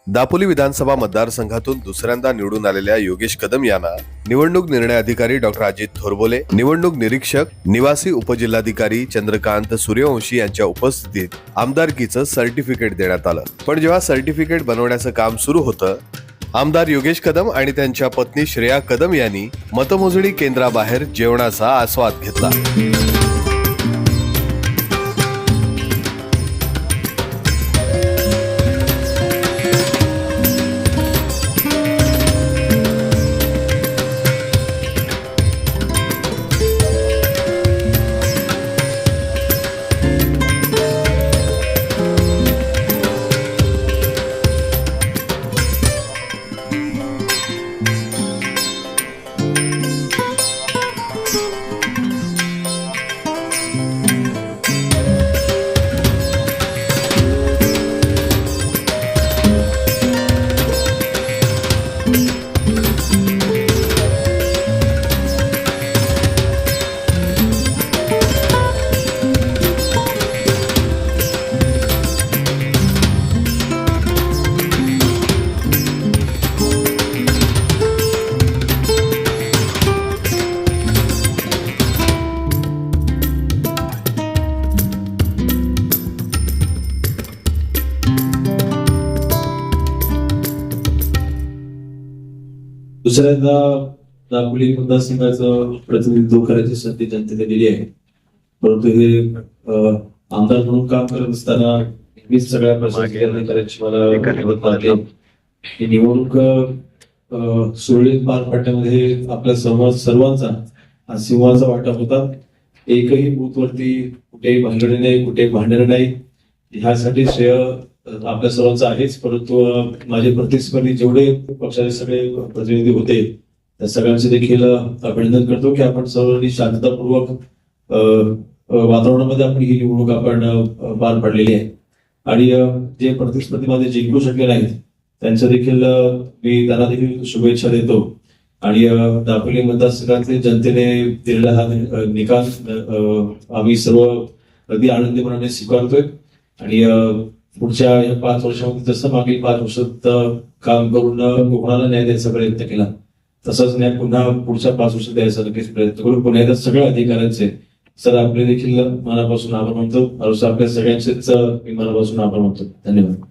दापोली विधानसभा मतदारसंघातून दुसऱ्यांदा निवडून आलेल्या योगेश कदम यांना निवडणूक निर्णय अधिकारी डॉक्टर अजित थोरबोले, निवडणूक निरीक्षक निवासी उपजिल्हाधिकारी चंद्रकांत सूर्यवंशी यांच्या उपस्थितीत आमदारकीचं सर्टिफिकेट देण्यात आलं. पण जेव्हा सर्टिफिकेट बनवण्याचं काम सुरू होतं, आमदार योगेश कदम आणि त्यांच्या पत्नी श्रेया कदम यांनी मतमोजणी केंद्राबाहेर जेवणाचा आस्वाद घेतला. दुसऱ्यांदा दापोली मतदारसंघाचं प्रतिनिधित्व करायची संधी जनतेने दिली आहे. परंतु हे आमदार म्हणून काम करत असताना नेहमीच सगळ्या प्रशासकीय करायची मला हिंमत वाटते. ही निवडणूक सुरळीत पार पाडण्यामध्ये आपल्या सर्वांचा सिंहाचा वाटा होता. एकही बूथवरती कुठेही भांडणे नाही, कुठेही भांडण नाही. ह्यासाठी श्रेय आपल्या सर्वांचा आहेच. परंतु माझे प्रतिस्पर्धी जेवढे पक्षाचे सगळे प्रतिनिधी होते त्या सगळ्यांचे देखील अभिनंदन करतो की आपण सर्वांनी शांततापूर्वक वातावरणामध्ये आपण ही निवडणूक आपण पार पाडलेली आहे. आणि जे प्रतिस्पर्धी मध्ये जिंकू शकले नाहीत त्यांच्या देखील मी त्यांना देखील शुभेच्छा देतो. आणि दापोली मतदारसंघातले जनतेने दिलेला हा निकाल आम्ही सर्व अगदी आनंदीपणाने स्वीकारतोय. आणि पुढच्या या 5 वर्षामध्ये जसं मागील 5 वर्षात काम करून कोकणाला न्याय द्यायचा प्रयत्न केला तसंच न्याय पुन्हा पुढच्या 5 वर्षात द्यायचा नक्कीच प्रयत्न करू. पुन्हा एकदा सगळ्या अधिकाऱ्यांचे सर आपले देखील मनापासून आभार मानतो. आपल्या सगळ्यांचेच मी मनापासून आभार मानतो. धन्यवाद.